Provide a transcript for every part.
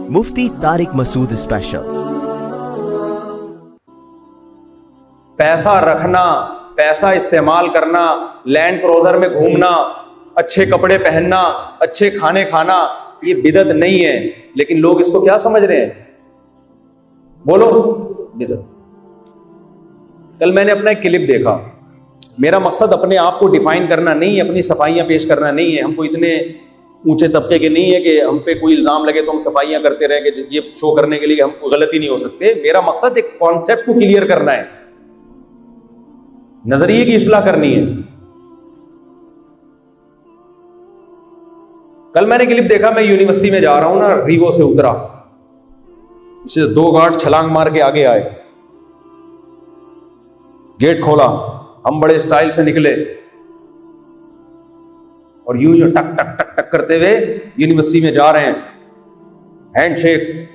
मुफ्ती Tariq Masood special. पैसा रखना, पैसा इस्तेमाल करना, लैंड क्रूजर में घूमना, अच्छे कपड़े पहनना, अच्छे खाने खाना, ये बिदअत नहीं है। लेकिन लोग इसको क्या समझ रहे हैं? बोलो, बिदअत। कल मैंने अपना एक क्लिप देखा। मेरा मकसद अपने आप को डिफाइन करना नहीं है, अपनी सफाइयां पेश करना नहीं है। हमको इतने ऊंचे तबके के नहीं है कि हम पे कोई इल्जाम लगे तो हम सफाइयां करते रहे कि ये शो करने के लिए हमको गलती नहीं हो सकते। मेरा मकसद एक कॉन्सेप्ट को क्लियर करना है, नजरिए की इस्लाह करनी है। कल मैंने क्लिप देखा, मैं यूनिवर्सिटी में जा रहा हूं ना, रीवो से उतरा, इसे 2 गार्ड छलांग मार के आगे आए, गेट खोला, हम बड़े स्टाइल से निकले और यूं यूं टक टक टक टक करते हुए यूनिवर्सिटी में जा रहे हैं। हैंडशेक,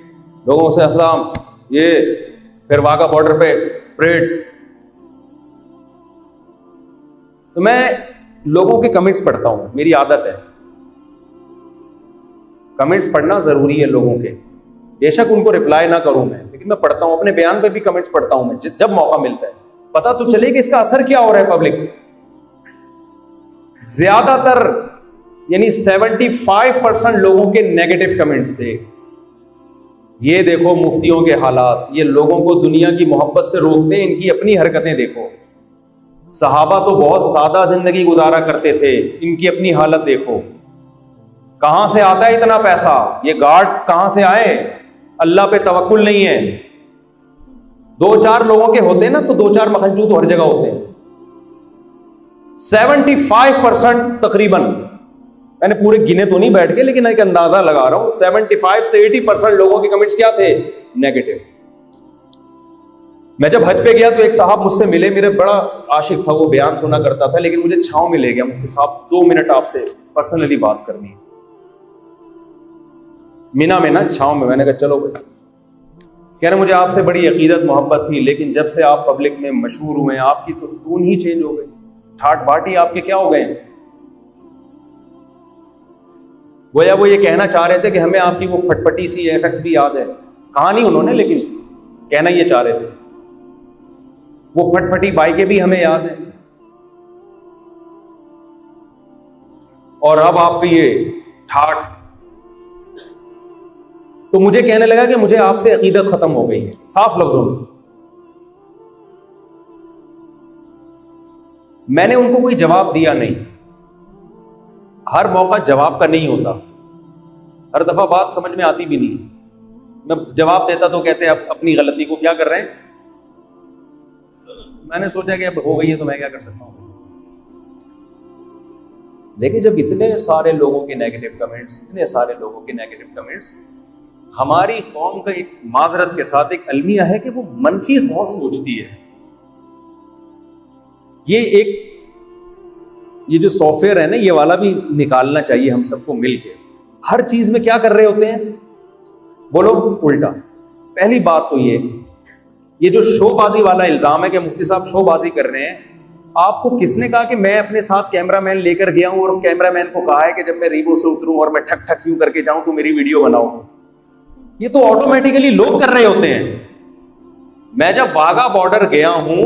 लोगों से अस्सलाम, ये फिर वाघा बॉर्डर पे परेड। तो मैं लोगों के कमेंट्स पढ़ता हूं, मेरी आदत है, कमेंट्स पढ़ना जरूरी है लोगों के। बेशक उनको रिप्लाई ना करूं मैं, लेकिन मैं पढ़ता हूं, अपने बयान पे भी कमेंट्स पढ़ता हूं मैं जब मौका मिलता है, पता तो चले कि इसका असर क्या हो रहा है पब्लिक। ज्यादातर यानी 75% लोगों के नेगेटिव कमेंट्स थे। ये देखो मुफ्तियों के हालात, ये लोगों को दुनिया की मोहब्बत से रोकते हैं, इनकी अपनी हरकतें देखो। सहाबा तो बहुत सादा जिंदगी गुजारा करते थे, इनकी अपनी हालत देखो। कहां से आता है इतना पैसा? ये गार्ड कहां से आए? अल्लाह पे तवक्कुल नहीं है। 2-4 लोगों के होते हैं ना, तो 2-4 मखनचू तो हर जगह होते हैं। 75% तकरीबन, मैंने पूरे गिने तो नहीं बैठ के, लेकिन एक अंदाजा लगा रहा हूं, 75 से 80% लोगों के कमेंट्स क्या थे? नेगेटिव। मैं जब हज पे गया तो एक साहब मुझसे मिले, मेरे बड़ा आशिक था, वो बयान सुना करता था, लेकिन मुझे छांव में ले गया, मुफ्ती साहब 2 मिनट आपसे पर्सनली बात करनी है। मीना में ना, छांव में। मैंने कहा चलो भाई। कह रहे मुझे आपसे बड़ी अकीदत मोहब्बत थी, लेकिन जब से आप पब्लिक में मशहूर हुए, आपकी तो टून ही चेंज हो गई, ठाट बाटी आपके क्या हो गए। गोया वो ये कहना चाह रहे थे कि हमें आपकी वो फटफटी सी एफएक्स भी याद है। कहा नहीं उन्होंने, लेकिन कहना ये चाह रहे थे, वो फटफटी बाइकें भी हमें याद है। और अब आप ये ठाट। तो मुझे कहने लगा कि मुझे आपसे अकीदत खत्म हो गई है, साफ लफ्जों में। मैंने उनको कोई जवाब दिया नहीं। हर मौका जवाब का नहीं होता, हर दफा बात समझ में आती भी नहीं। मैं जवाब देता तो कहते अब अपनी गलती को क्या कर रहे हैं। मैंने सोचा कि अब हो गई है तो मैं क्या कर सकता हूं। लेकिन जब इतने सारे लोगों के नेगेटिव कमेंट्स, इतने सारे लोगों के नेगेटिव कमेंट्स, हमारी कौम का एक माजरत के साथ एक अलमिया है कि वो मनफी बहुत सोचती है। ये जो सॉफ्टवेयर है ना, ये वाला भी निकालना चाहिए हम सबको मिलके। हर चीज में क्या कर रहे होते हैं? बोलो, उल्टा। पहली बात तो ये जो शोबाजी वाला इल्जाम है कि मुफ्ती साहब शोबाजी कर रहे हैं, आपको किसने कहा कि मैं अपने साथ कैमरामैन लेकर गया हूं और कैमरामैन को कहा है कि जब मैं रीवो से उतरूं और मैं ठक ठक यूं करके जाऊं तो मेरी वीडियो बनाओ? ये तो ऑटोमेटिकली लोग कर रहे होते हैं। मैं जब वाघा बॉर्डर गया हूं,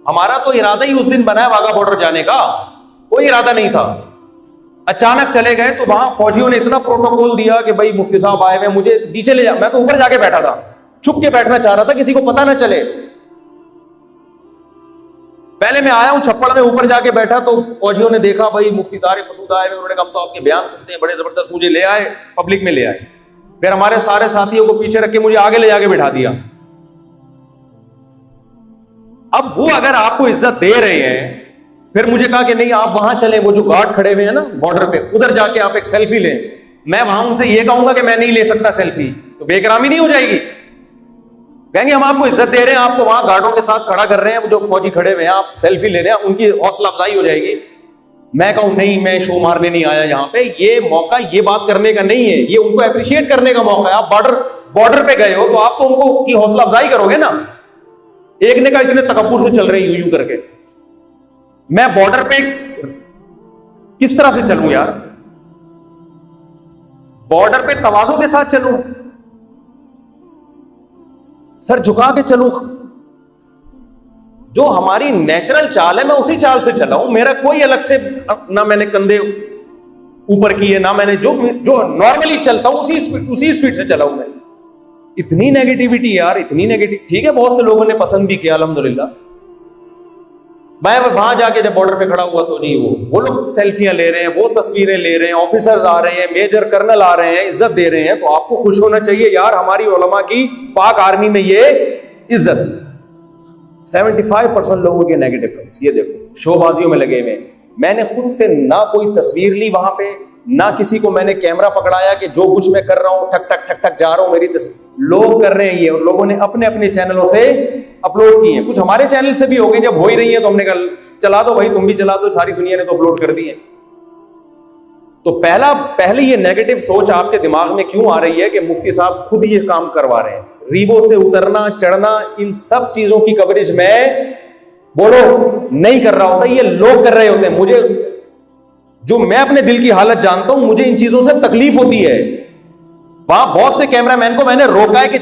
हमारा तो इरादा ही उस दिन बना है वाघा बॉर्डर जाने का, कोई इरादा नहीं था। अचानक चले गए तो वहां फौजियों ने इतना प्रोटोकॉल दिया कि भाई मुफ्ती साहब आए हुए, मुझे नीचे ले जा। मैं तो ऊपर जाके बैठा था, छुप के बैठना चाह रहा था, किसी को पता ना चले। पहले मैं आया हूं छप्पड़ में, ऊपर जाके बैठा तो फौजियों ने देखा भाई मुफ्ती तारिक मसूद आए हुए, उन्होंने कहा तो आपके बयान सुनते हैं, बड़े जबरदस्त। मुझे ले आए, पब्लिक में ले आए, फिर हमारे सारे साथियों को पीछे रख के मुझे आगे ले जाके बिठा दिया। अब वो अगर आपको इज्जत दे रहे हैं, फिर मुझे कहा कि नहीं आप वहां चलें, वो जो गार्ड खड़े हुए हैं ना बॉर्डर पे, उधर जाके आप एक सेल्फी लें। मैं वहां उनसे ये कहूंगा कि मैं नहीं ले सकता सेल्फी, तो बेकरामी नहीं हो जाएगी? कहेंगे हम आपको इज्जत दे रहे हैं, आपको वहां गार्डों के साथ खड़ा कर रहे हैं, वो जो फौजी खड़े हुए हैं, आप सेल्फी ले रहे हैं, उनकी हौसला अफजाई हो जाएगी। मैं कहूं नहीं, मैं शो मारने नहीं आया यहाँ पे, ये मौका ये बात करने का नहीं है, ये उनको अप्रिशिएट करने का मौका है। आप बॉर्डर पे गए हो तो आप तो उनको की हौसला अफजाई करोगे ना। एक ने कहा इतने तकब्बुर से चल रहे यूं यूं करके, मैं बॉर्डर पे किस तरह से चलूं यार? बॉर्डर पे तवाज़ो के साथ चलूं? सर झुका के चलूं, जो हमारी नेचुरल चाल है मैं उसी चाल से चला हूं, मेरा कोई अलग से ना मैंने कंधे ऊपर किए, ना मैंने जो नॉर्मली चलता हूं उसी स्पीड से चला हूं मैं। इतनी नेगेटिविटी यार, इतनी नेगेटिव। ठीक है, बहुत से लोगों ने पसंद भी किया अल्हम्दुलिल्लाह। मैं वहां जाके जब बॉर्डर पे खड़ा हुआ तो नहीं, वो लोग सेल्फियां ले रहे हैं, वो तस्वीरें ले रहे हैं, ऑफिसर्स आ रहे हैं, मेजर कर्नल आ रहे हैं, इज्जत दे रहे हैं, तो आपको खुश होना चाहिए यार, हमारी उलमा की पाक आर्मी में ये इज्जत। 75% लोगों के नेगेटिव कमेंट्स, ये देखो शोबाजियों में लगे हुए। मैंने खुद से ना कोई तस्वीर ली वहां पे, ना किसी को मैंने कैमरा पकड़ाया कि जो कुछ मैं कर रहा हूं ठक ठक ठक ठक जा रहा हूं मेरी तस्वीर। लोग कर रहे हैं ये, और लोगों ने अपने अपने चैनलों से अपलोड किए हैं। कुछ हमारे चैनल से भी हो गए, जब हो ही रही है तो हमने कहा चला दो भाई, तुम भी चला दो, सारी दुनिया ने तो अपलोड कर दिए। तो पहले ये नेगेटिव सोच आपके दिमाग में क्यों आ रही है कि मुफ्ती साहब खुद ये काम करवा रहे हैं। रीवो से उतरना चढ़ना, इन सब चीजों की कवरेज मैं बोलो नहीं कर रहा होता, ये लोग कर रहे होते हैं। मुझे जो मैं अपने दिल की हालत जानता हूं, मुझे इन चीजों से तकलीफ होती है। वहां बहुत से कैमरामैन को मैंने रोका है कि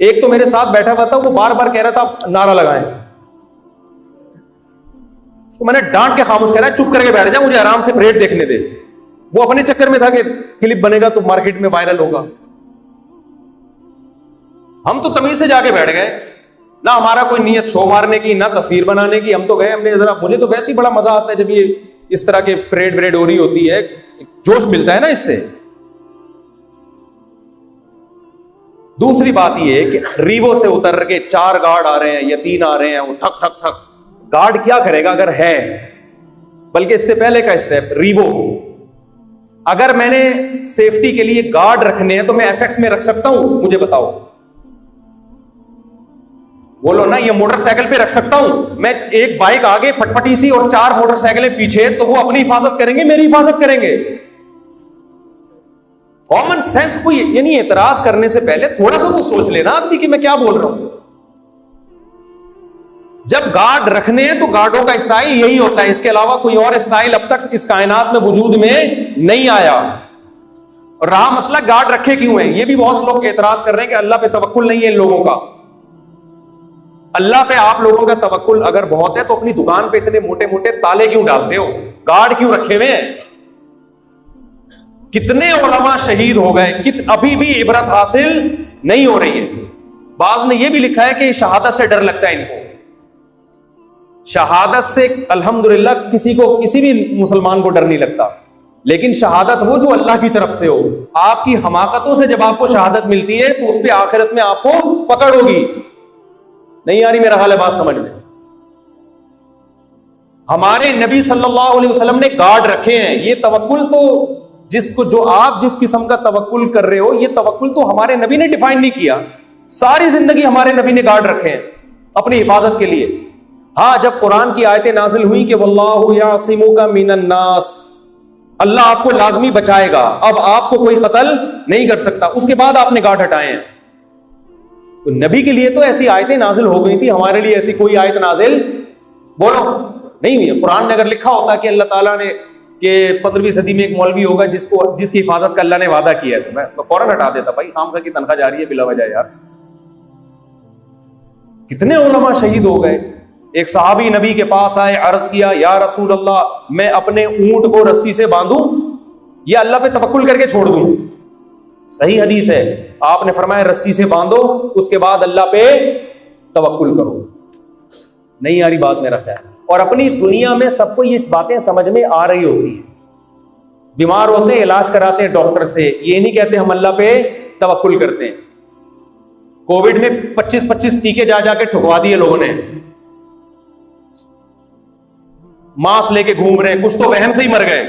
एक तो मेरे साथ बैठा हुआ था, वो बार बार कह रहा था नारा लगाएं, उसको मैंने डांट के खामोश कह रहा है चुप करके बैठ जा, मुझे आराम से परेड देखने दे। वो अपने चक्कर में था कि क्लिप बनेगा तो मार्केट में वायरल होगा। हम तो तमीज से जाके बैठ गए, ना हमारा कोई नियत शो मारने की, ना तस्वीर बनाने की। हम तो गए, हमने जरा, मुझे तो वैसे ही बड़ा मजा आता है जब ये इस तरह के परेड वरेड हो रही होती है, जोश मिलता है ना इससे। दूसरी बात ये कि रीवो से उतर के 4 गार्ड आ रहे हैं या 3 आ रहे हैं, वो ठक ठक ठक। गार्ड क्या करेगा अगर है? बल्कि इससे पहले का स्टेप रीवो, अगर मैंने सेफ्टी के लिए गार्ड रखने हैं तो मैं एफएक्स में रख सकता हूं? मुझे बताओ, बोलो ना। ये मोटरसाइकिल पे रख सकता हूं मैं, एक बाइक आगे फटफटी सी और 4 मोटरसाइकिलें पीछे, तो वो अपनी हिफाजत करेंगे, मेरी हिफाजत करेंगे। कॉमन सेंस को यानी एतराज करने से पहले थोड़ा सा तो सोच लेना आदमी कि मैं क्या बोल रहा हूं। जब गार्ड रखने हैं तो गार्डों का स्टाइल यही होता है, इसके अलावा कोई और स्टाइल अब तक इस कायनात में वजूद में नहीं आया। और रहा मसला गार्ड रखे क्यों है, ये भी बहुत लोग एतराज कर रहे हैं कि अल्लाह पे तवक्कुल नहीं है इन लोगों का। अल्लाह पे आप लोगों का तवक्कुल अगर बहुत है तो अपनी दुकान पे इतने मोटे मोटे ताले क्यों डालते हो, गार्ड क्यों रखे हुए हैं? कितने उलमा शहीद हो गए, अभी भी इबरत हासिल नहीं हो रही है। बाज ने यह भी लिखा है कि शहादत से डर लगता है इनको। शहादत से अल्हम्दुलिल्लाह किसी भी मुसलमान को डर नहीं लगता, लेकिन शहादत वो जो अल्लाह की तरफ से हो। आपकी हमाकतों से जब आपको शहादत मिलती है तो उस पर आखिरत में आपको पकड़ होगी। नहीं आ रही मेरा हाल है बात समझ में? हमारे नबी सल्लल्लाहु अलैहि वसल्लम ने गार्ड रखे हैं। ये तवक्कुल तो जो आप जिस किस्म का तवक्कुल कर रहे हो, ये तवक्कुल तो हमारे नबी ने डिफाइन नहीं किया। सारी जिंदगी हमारे नबी ने गार्ड रखे हैं अपनी हिफाजत के लिए। हाँ, जब कुरान की आयतें नाजिल हुई कि वल्लाहु यासिमुका मिनन नास, अल्लाह आपको लाजमी बचाएगा, अब आपको कोई कत्ल नहीं कर सकता, उसके बाद आपने गार्ड हटाए हैं। तो नबी के लिए तो ऐसी आयतें नाजिल हो गई थी, हमारे लिए ऐसी कोई आयत नाजिल बोलो नहीं हुई है। कुरान में अगर लिखा होता कि अल्लाह ताला ने कि 15वीं सदी में एक मौलवी होगा जिसकी हिफाजत का अल्लाह ने वादा किया है, तो मैं फौरन हटा देता। भाई खामखा की तनख्वाह जा रही है बिला वजह यार। कितने उलमा शहीद हो गए। एक सहाबी नबी के पास आए, अर्ज किया या रसूल अल्लाह, मैं अपने ऊंट को रस्सी से बांधूं या अल्लाह पे तवक्कुल करके छोड़ दूं? सही हदीस है, आपने फरमाया रस्सी से बांधो, उसके बाद अल्लाह पे तवक्कुल करो। नहीं आ रही बात मेरा ख्याल। और अपनी दुनिया में सबको ये बातें समझ में आ रही होती है। बीमार होते हैं, इलाज कराते हैं डॉक्टर से, ये नहीं कहते हम अल्लाह पे तवक्कुल करते हैं। कोविड में 25-25 टीके जा जाके ठुकवा दिए लोगों ने, मास्क लेके घूम रहे हैं, कुछ तो वहम से ही मर गए।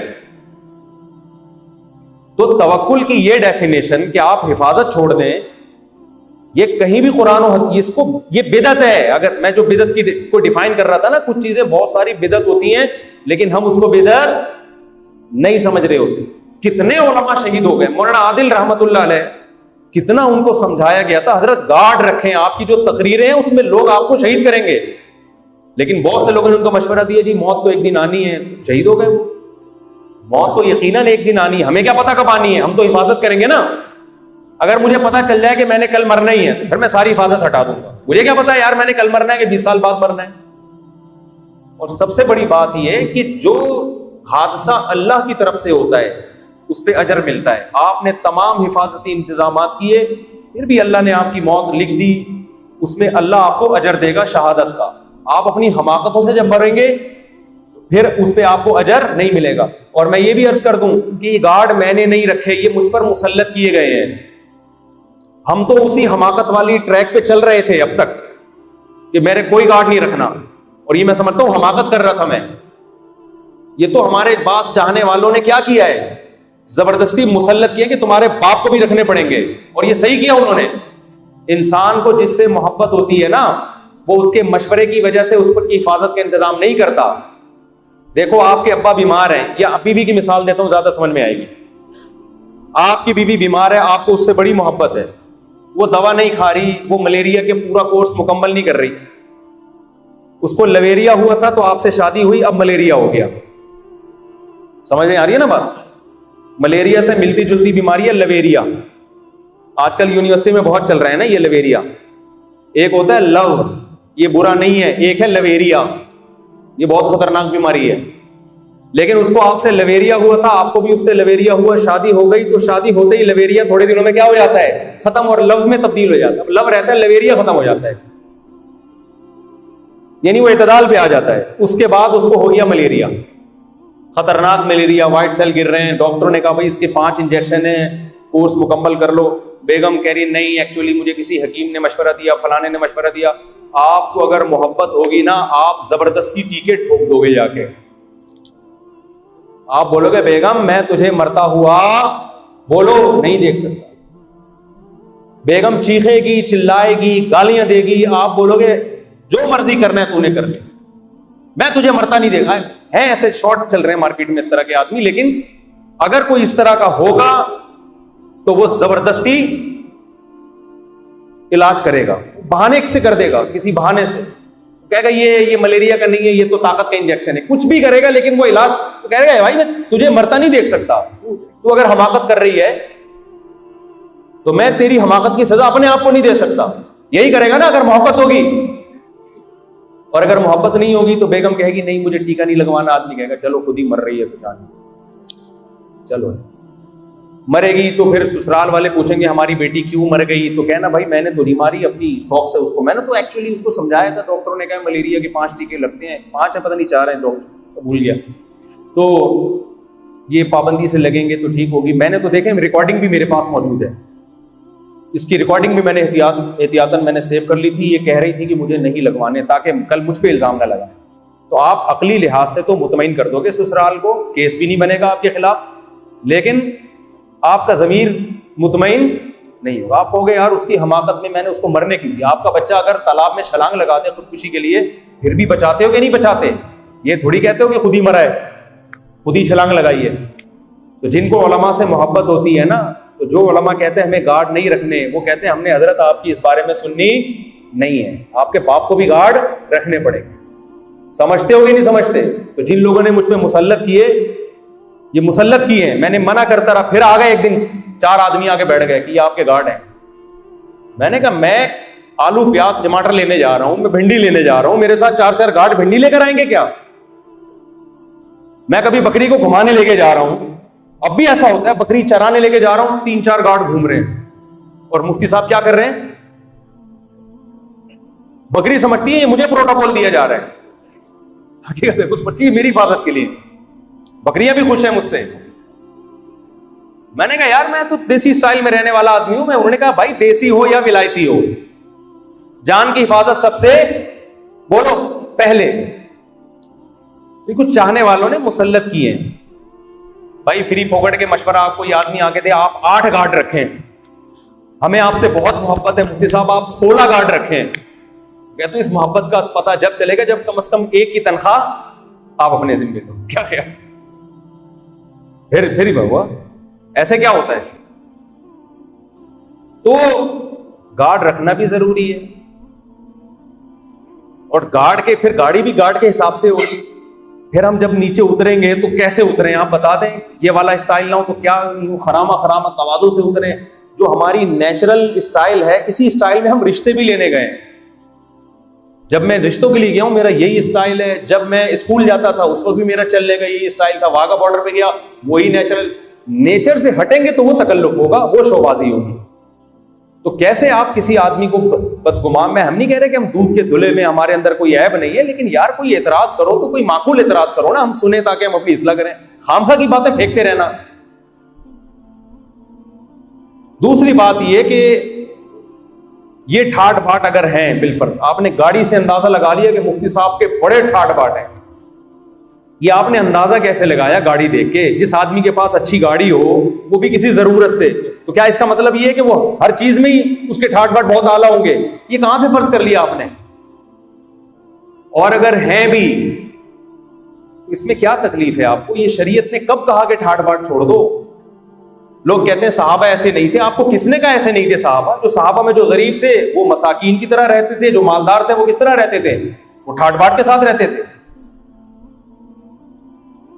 तो तवक्कुल की ये डेफिनेशन कि आप हिफाजत छोड़ दें, ये कहीं भी कुरान और इसको ये बिदअत है। अगर मैं जो बिदअत की को डिफाइन कर रहा था ना, कुछ चीजें बहुत सारी बिदअत होती हैं लेकिन हम उसको बिदअत नहीं समझ रहे होते। कितने उलमा शहीद हो गए। मौलाना आदिल रहमतुल्लाह अलैह, कितना उनको समझाया गया था, हजरत गार्ड रखें, आपकी जो तकरीरें हैं उसमें लोग आपको शहीद करेंगे। लेकिन बहुत से लोगों ने उनको मशवरा दिया जी मौत तो एक दिन आनी है, शहीद हो गए वो। मौत तो यकीनन एक दिन आनी है, हमें क्या पता कब आनी है, हम तो हिफाजत करेंगे ना। अगर मुझे पता चल जाए कि मैंने कल मरना ही है, फिर मैं सारी हिफाजत हटा दूंगा। मुझे क्या पता यार मैंने कल मरना है कि 20 साल बाद मरना है। और सबसे बड़ी बात यह है कि जो हादसा अल्लाह की तरफ से होता है उस पर अजर मिलता है। आपने तमाम हिफाजती इंतजाम किए, फिर भी अल्लाह ने आपकी मौत लिख दी, उसमें अल्लाह आपको अजर देगा शहादत का। आप अपनी हमाकतों से जब मरेंगे फिर उस पर आपको अजर नहीं मिलेगा। और मैं ये भी अर्ज कर दूं कि गार्ड मैंने नहीं रखे, ये मुझ पर मुसल्लत किए गए हैं। हम तो उसी हमाकत वाली ट्रैक पे चल रहे थे अब तक कि मेरे कोई गार्ड नहीं रखना, और ये मैं समझता हूं हमाकत कर रहा था मैं। ये तो हमारे पास चाहने वालों ने क्या किया है, जबरदस्ती मुसल्लत किया कि तुम्हारे बाप को भी रखने पड़ेंगे, और ये सही किया उन्होंने। इंसान को जिससे मोहब्बत होती है ना, वो उसके मशवरे की वजह से उस पर की हिफाजत का इंतजाम नहीं करता। देखो आपके अब्बा बीमार हैं, या बीवी की मिसाल देता हूं ज्यादा समझ में आएगी। आपकी बीवी बीमार है, आपको उससे बड़ी मोहब्बत है, वो दवा नहीं खा रही, वो मलेरिया के पूरा कोर्स मुकम्मल नहीं कर रही, उसको लवेरिया हुआ था तो आपसे शादी हुई, अब मलेरिया हो गया। समझ में आ रही है ना बात? मलेरिया से मिलती जुलती बीमारी है लवेरिया। आजकल यूनिवर्सिटी में बहुत चल रहा है ना ये लवेरिया। एक होता है लव, ये बुरा नहीं है, एक है लवेरिया, ये बहुत खतरनाक बीमारी है। लेकिन उसको आपसे लवेरिया हुआ था, आपको भी उससे लवेरिया हुआ, शादी हो गई, तो शादी होते ही लवेरिया थोड़े दिनों में क्या हो जाता है, खत्म, और लव में तब्दील हो जाता है। लव रहता है, लवेरिया खत्म हो जाता है, यानी वो इतदाल पे आ जाता है। उसके बाद उसको हो गया मलेरिया, खतरनाक मलेरिया, व्हाइट सेल गिर रहे हैं। डॉक्टरों ने कहा भाई इसके 5 इंजेक्शन है, कोर्स मुकम्मल कर लो। बेगम कह रही नहीं, एक्चुअली मुझे किसी हकीम ने मशवरा दिया, फलाने ने मशवरा दिया। आपको अगर मोहब्बत होगी ना, आप जबरदस्ती टीके ठोक दोगे जाके। आप बोलोगे बेगम मैं तुझे मरता हुआ बोलो नहीं देख सकता। बेगम चीखेगी, चिल्लाएगी, गालियां देगी, आप बोलोगे जो मर्जी करना है तूने कर ले, मैं तुझे मरता नहीं देखा है। ऐसे शॉर्ट चल रहे हैं मार्केट में इस तरह के आदमी। लेकिन अगर कोई इस तरह का होगा तो वो जबरदस्ती इलाज करेगा, बहाने से कर देगा, किसी बहाने से कहेगा ये मलेरिया का नहीं है, ये तो ताकत का इंजेक्शन है, कुछ भी करेगा, लेकिन वो इलाज तो कहेगा भाई मैं तुझे मरता नहीं देख सकता। तू अगर हमाकत कर रही है तो मैं तेरी हमाकत की सजा अपने आप को नहीं दे सकता। यही करेगा ना अगर मोहब्बत होगी। और अगर मोहब्बत नहीं होगी तो बेगम कहेगी नहीं मुझे टीका नहीं लगवाना, आदमी कहेगा चलो खुद ही मर रही है तो जान, चलो। मरेगी तो फिर ससुराल वाले पूछेंगे हमारी बेटी क्यों मर गई, तो कहना भाई मैंने तो नहीं मारी, अपनी शौक से उसको, मैंने तो एक्चुअली उसको समझाया था, डॉक्टरों ने कहा मलेरिया के 5 टीके लगते हैं, 5 है पता नहीं 4 हैं, डॉक्टर भूल गया, तो ये पाबंदी से लगेंगे तो ठीक होगी। मैंने तो देखे, रिकॉर्डिंग भी मेरे पास मौजूद है, इसकी रिकॉर्डिंग भी मैंने एहतियातन मैंने सेव कर ली थी। ये कह रही थी कि मुझे नहीं लगवाने ताकि कल मुझ पे इल्जाम ना लगा। तो आप अकली लिहाज से तो मुतमईन कर दोगे ससुराल को, केस भी नहीं बनेगा आपके खिलाफ, लेकिन आपका ज़मीर मुतमईन नहीं होगा। आप कहोगे यार उसकी हमाकत में मैंने उसको मरने क्यों दिया। आपका बच्चा अगर तालाब में छलांग लगाते खुदकुशी के लिए, फिर भी बचाते हो कि नहीं बचाते? ये थोड़ी कहते हो कि खुद ही मरा है, खुद ही छलांग लगाई है। तो जिनको उलमा से मोहब्बत होती है ना, तो जो उलमा कहते हैं हमें गार्ड नहीं रखने, वो कहते हैं हमने हजरत आपकी इस बारे में सुननी नहीं है, आपके बाप को भी गार्ड रखने पड़ेंगे। समझते हो कि नहीं समझते? तो जिन लोगों ने मुझ पे मुसल्लत किए, ये मुसल्लत किए हैं, मैंने मना करता रहा, फिर आ गए एक दिन 4 आदमी आके बैठ गए कि ये आपके गार्ड हैं। मैंने कहा मैं आलू प्याज टमाटर लेने जा रहा हूं, मैं भिंडी लेने जा रहा हूं, मेरे साथ 4-4 गार्ड भिंडी लेकर आएंगे क्या? मैं कभी बकरी को घुमाने लेके जा रहा हूं, अब भी ऐसा होता है, बकरी चराने लेके जा रहा हूं, 3-4 गार्ड घूम रहे हैं। और मुफ्ती साहब क्या कर रहे हैं? बकरी समझती है ये मुझे प्रोटोकॉल दिया जा रहा है, हकीकत है कुछ समझती है मेरी हिफाजत के लिए। बकरियां भी खुश हैं मुझसे। मैंने कहा यार मैं तो देसी स्टाइल में रहने वाला आदमी हूं। उन्होंने कहा भाई देसी हो या विलायती हो, जान की हिफाजत सबसे बोलो पहले। कुछ चाहने वालों ने मुसल्लत किए हैं भाई, फ्री फोकट के मशवरा आपको ये आदमी आके दे आप 8 गार्ड रखें, हमें आपसे बहुत मोहब्बत है मुफ्ती साहब आप 16 गार्ड रखें। कहते इस मोहब्बत का पता जब चलेगा जब कम से कम एक की तनख्वाह आप अपने जिम्मे दो। क्या है फिर ही हुआ, ऐसे क्या होता है? तो गार्ड रखना भी जरूरी है, और गार्ड के फिर गाड़ी भी गार्ड के हिसाब से होगी। फिर हम जब नीचे उतरेंगे तो कैसे उतरें आप बता दें? ये वाला स्टाइल ना हो तो क्या यूं खरामा तवाज़ो से उतरें? जो हमारी नेचुरल स्टाइल है, इसी स्टाइल में हम रिश्ते भी लेने गए हैं। जब मैं रिश्तों के लिए गया हूं, मेरा यही स्टाइल है। जब मैं स्कूल जाता था उस वक्त भी मेरा चलने का यही स्टाइल था। वाघा बॉर्डर पे गया, वही नेचर से हटेंगे तो वो तकल्लुफ होगा, वो शोबाजी होगी। तो कैसे आप किसी आदमी को बदगुमान में, हम नहीं कह रहे कि हम दूध के धुले में हमारे अंदर कोई ऐब नहीं है, लेकिन यार कोई एतराज करो तो कोई माकूल एतराज करो ना, हम सुने ताकि हम अपनी इस्लाह करें। खामखा की बातें फेंकते रहना। दूसरी बात यह कि ये ठाट बाट अगर हैं, बिलफर्ज आपने गाड़ी से अंदाजा लगा लिया कि मुफ्ती साहब के बड़े ठाट बाट हैं, ये आपने अंदाजा कैसे लगाया गाड़ी देख के? जिस आदमी के पास अच्छी गाड़ी हो, वो भी किसी जरूरत से, तो क्या इसका मतलब ये है कि वो हर चीज में ही उसके ठाट बाट बहुत आला होंगे? ये कहां से फर्ज कर लिया आपने? और अगर हैं भी तो इसमें क्या तकलीफ है आपको? ये शरीयत ने कब कहा कि ठाट बाट छोड़ दो? लोग कहते हैं सहाबा ऐसे नहीं थे। आपको किसने कहा ऐसे नहीं थे सहाबा? जो सहाबा में जो गरीब थे वो मसाकीन की तरह रहते थे, जो मालदार थे वो किस तरह रहते थे? वो ठाट बाट के साथ रहते थे।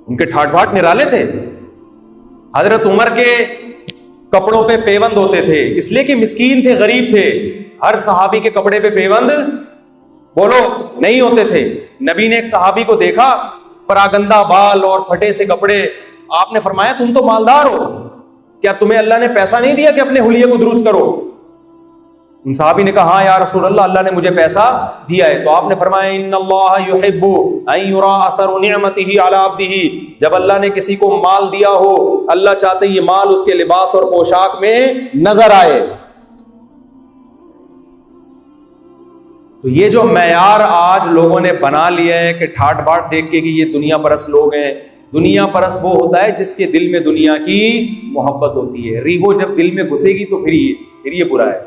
उनके ठाट बाट निराले थे। हजरत उमर के कपड़ों पे पेवंद होते थे, इसलिए कि मिस्कीन थे, गरीब थे। हर सहाबी के कपड़े पे पेवंद बोलो नहीं होते थे। नबी ने एक सहाबी को देखा, परागंदा बाल और फटे से कपड़े। आपने फरमाया तुम तो मालदार हो, क्या तुम्हें अल्लाह ने पैसा नहीं दिया कि अपने हुलिये को दुरुस्त करो? उन सहाबी ने कहा हाँ या रसूल अल्लाह, अल्लाह ने मुझे पैसा दिया है। तो आपने फरमाया इन्नल्लाह युहिब्बु अन युरा असरु निअमतिही अला अब्दिही। जब अल्लाह ने किसी को माल दिया हो, अल्लाह चाहते ये माल उसके लिबास और पोशाक में नजर आए। तो ये जो मैयार आज लोगों ने बना लिया है कि ठाट बाट देख के कि ये दुनिया परस्त लोग हैं। दुनिया परस्त वो होता है जिसके दिल में दुनिया की मोहब्बत होती है। रीवो जब दिल में घुसेगी तो फिर ये बुरा है।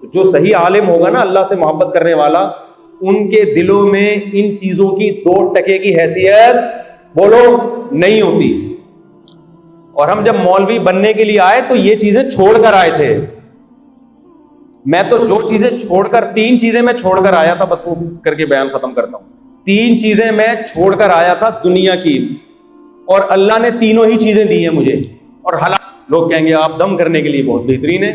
तो जो सही आलिम होगा ना, अल्लाह से मोहब्बत करने वाला, उनके दिलों में इन चीजों की 2 टके की हैसियत बोलो नहीं होती। और हम जब मौलवी बनने के लिए आए तो ये चीजें छोड़कर आए थे। मैं तो जो चीजें छोड़कर, 3 चीजें मैं छोड़कर आया था, बस वो करके बयान खत्म करता हूं। 3 चीजें मैं छोड़कर आया था दुनिया की, और अल्लाह ने तीनों ही चीजें दी हैं मुझे। और हालांकि लोग कहेंगे आप दम करने के लिए बहुत बेहतरीन है,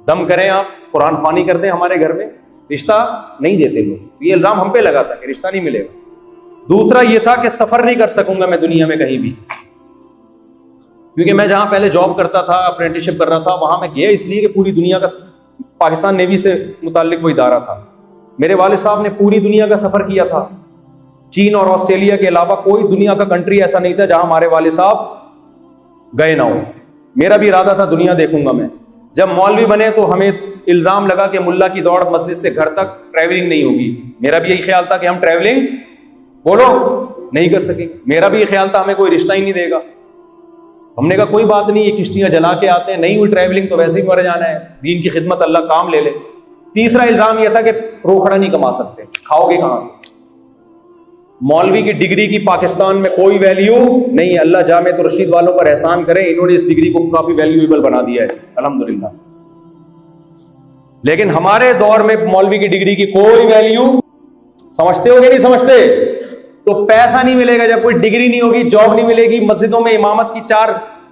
दम करें, आप कुरान ख्वानी कर दें हमारे घर में, रिश्ता नहीं देते लोग। ये इल्जाम हम पे लगा था कि रिश्ता नहीं मिलेगा। दूसरा ये था कि सफर नहीं कर सकूंगा मैं दुनिया में कहीं भी, क्योंकि मैं जहां पहले जॉब करता था, अप्रेंटिसशिप कर रहा था, वहां मैं गया इसलिए कि पूरी दुनिया का, पाकिस्तान नेवी से मुताल्लिक वो इदारा था। मेरे वालिद साहब ने पूरी दुनिया का सफर किया था। चीन और ऑस्ट्रेलिया के अलावा कोई दुनिया का कंट्री ऐसा नहीं था जहां हमारे वालिद साहब गए ना हो। मेरा भी इरादा था दुनिया देखूंगा मैं। जब मौलवी बने तो हमें इल्जाम लगा कि मुल्ला की दौड़ मस्जिद से घर तक ट्रैवलिंग नहीं होगी। मेरा भी यही ख्याल था कि हम ट्रैवलिंग बोलो नहीं कर सकेंगे। मेरा भी ये ख्याल था हमें कोई रिश्ता ही नहीं देगा। हमने कहा कोई बात नहीं, ये किश्तियां जला के आते हैं, नहीं हुई ट्रैवलिंग तो वैसे ही मर जाना है, दीन की खिदमत अल्लाह काम ले ले। तीसरा इल्जाम यह था कि रोकड़ा नहीं कमा सकते, खाओगे कहां से? मौलवी की डिग्री की पाकिस्तान में कोई वैल्यू नहीं है। अल्लाह जामे तो रशीद वालों पर एहसान करें, इन्होंने इस डिग्री को काफी वैल्यूएबल बना दिया है अल्हम्दुलिल्लाह। लेकिन हमारे दौर में मौलवी की डिग्री की कोई वैल्यू, समझते हो कि नहीं समझते? तो पैसा नहीं मिलेगा जब कोई डिग्री नहीं होगी, जॉब नहीं मिलेगी। मस्जिदों में इमामत की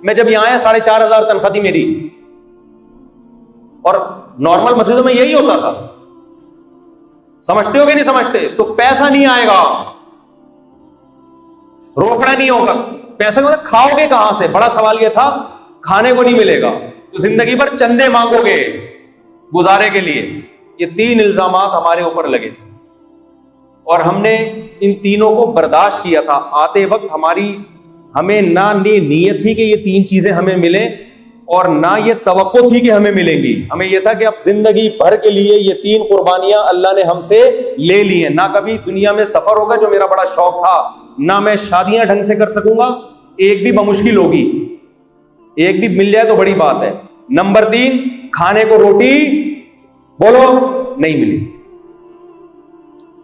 मैं जब यहां आया 4,500 तनख्वाह थी मेरी, और नॉर्मल मस्जिदों में यही होता था। समझते हो कि नहीं समझते? तो पैसा नहीं आएगा, रोकड़ा नहीं होगा, पैसा मतलब खाओगे कहां से? बड़ा सवाल यह था, खाने को नहीं मिलेगा तो जिंदगी भर चंदे मांगोगे गुजारे के लिए। ये 3 इल्जामात हमारे ऊपर लगे थे और हमने इन तीनों को बर्दाश्त किया था। आते वक्त हमें ना ये नीयत थी कि ये 3 चीजें हमें मिले, और ना ये तवक्को थी कि हमें मिलेंगी। हमें यह था कि अब जिंदगी भर के लिए ये 3 कुर्बानियां अल्लाह ने हमसे ले ली हैं। ना कभी दुनिया में सफर होगा जो मेरा बड़ा शौक था, ना मैं शादियां ढंग से कर सकूंगा, एक भी बमुश्किल होगी, एक भी मिल जाए तो बड़ी बात है। नंबर 3, खाने को रोटी बोलो नहीं मिली।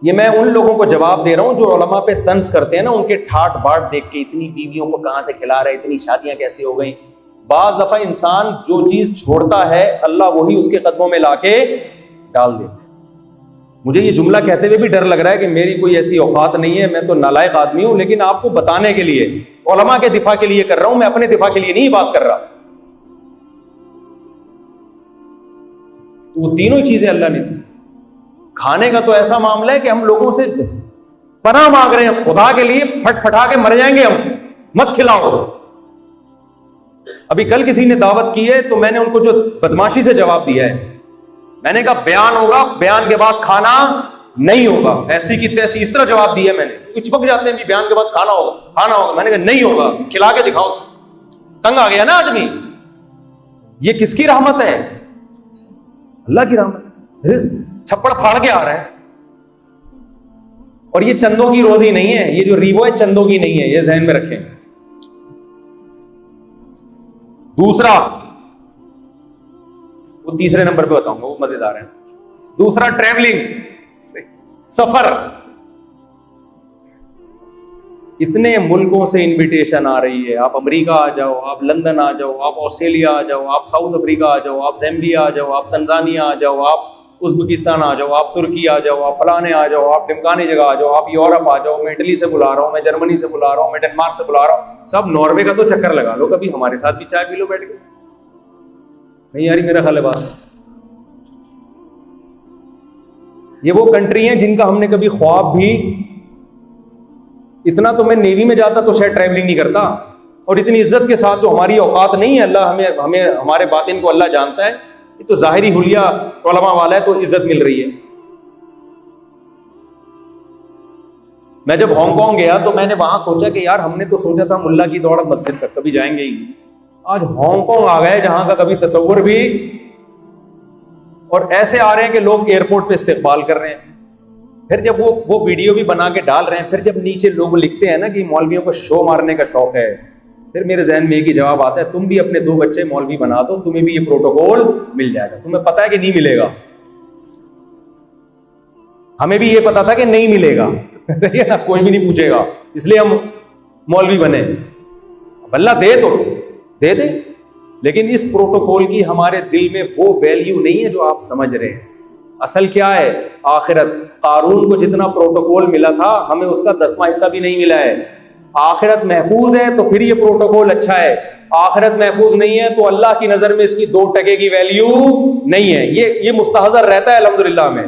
ये मैं उन लोगों को जवाब दे रहा हूं जो उलमा पे तंज करते हैं ना, उनके ठाट बाट देख के, इतनी बीवियों को कहां से खिला रहे, इतनी शादियां कैसे हो गई। बाज दफा इंसान जो चीज छोड़ता है अल्लाह वही उसके कदमों में लाके डाल देते हैं। मुझे ये जुमला कहते हुए भी डर लग रहा है कि मेरी कोई ऐसी औकात नहीं है, मैं तो नालायक आदमी हूं, लेकिन आपको बताने के लिए, उलमा के दिफा के लिए कर रहा हूं, मैं अपने दिफा के लिए नहीं बात कर रहा। तो वो तीनों ही चीजें अल्लाह ने दी। खाने का तो ऐसा मामला है कि हम लोगों से पनाह मांग रहे हैं, खुदा के लिए फटफटा के मर जाएंगे हम, मत खिलाओ। अभी कल किसी ने दावत की है तो मैंने उनको जो बदमाशी से जवाब दिया है, मैंने कहा बयान होगा, बयान के बाद खाना नहीं होगा, ऐसी की तैसी इस तरह जवाब दिया मैंने। कुछ चिपक जाते हैं भी बयान के बाद खाना होगा, खाना होगा। मैंने कहा नहीं होगा, खिला के दिखाओ। तंग आ गया ना आदमी। ये किसकी रहमत है? अल्लाह की रहमत। छप्पड़ फाड़ के आ रहा है। और ये चंदों की रोजी नहीं है, ये जो रीवो है चंदों की नहीं है, ये ज़हन में रखें। दूसरा, वो तीसरे नंबर पे बताऊंगा, वो मजेदार है। दूसरा, ट्रैवलिंग, सफर। इतने मुल्कों से इनविटेशन आ रही है, आप अमेरिका आ जाओ, आप लंदन आ जाओ, आप ऑस्ट्रेलिया आ जाओ, आप साउथ अफ्रीका आ जाओ, आप ज़ैम्बिया आ जाओ, आप तंजानिया आ जाओ, आप उज़्बेकिस्तान आ जाओ, आप तुर्की आ जाओ, आप फलाने आ जाओ, आप ढिमकानी जगह आ जाओ, आप यूरोप आ जाओ, मैं इटली से बुला रहा हूँ, मैं जर्मनी से बुला रहा हूँ, मैं डेनमार्क से बुला रहा हूँ। सब नॉर्वे का तो चक्कर लगा लो, कभी हमारे साथ भी चाय पी लो बैठ के। नहीं यारी, मेरा ख्याल है बात। ये वो कंट्री हैं जिनका हमने कभी ख्वाब भी, इतना तो मैं नेवी में जाता तो शायद ट्रैवलिंग नहीं करता, और इतनी इज्जत के साथ जो हमारी औकात नहीं है, अल्लाह हमें हमारे बातिन को अल्लाह जानता है। ये तो जाहिरी हुलिया उलमा वाला है तो इज्जत मिल रही है। मैं जब हांगकांग गया तो मैंने वहां सोचा कि यार हमने तो सोचा था मुल्ला की दौड़ मस्जिद तक कभी जाएंगे ही, आज हांगकांग आ गए जहां का कभी तसव्वुर भी, और ऐसे आ रहे हैं कि लोग एयरपोर्ट पे इस्तकबाल कर रहे हैं। फिर जब वो वीडियो भी बना के डाल रहे हैं, फिर जब नीचे लोग लिखते हैं ना कि मौलवियों को शो मारने का शौक है, फिर मेरे जहन में एक ही जवाब आता है, तुम भी अपने 2 बच्चे मौलवी बना दो, तुम्हें भी ये प्रोटोकॉल मिल जाएगा। तुम्हें पता है कि नहीं मिलेगा, हमें भी ये पता था कि नहीं मिलेगा कोई भी नहीं पूछेगा, इसलिए हम मौलवी बने। अल्लाह दे तो दे दे, लेकिन इस प्रोटोकॉल की हमारे दिल में वो वैल्यू नहीं है जो आप समझ रहे हैं। असल क्या है? आखिरत। कारून को जितना प्रोटोकॉल मिला था, हमें उसका 10वां हिस्सा भी नहीं मिला है। आखिरत महफूज है तो फिर ये प्रोटोकॉल अच्छा है, आखिरत महफूज नहीं है तो अल्लाह की नजर में इसकी 2 टके की वैल्यू नहीं है। ये मुस्तहज़र रहता है अल्हम्दुलिल्लाह में।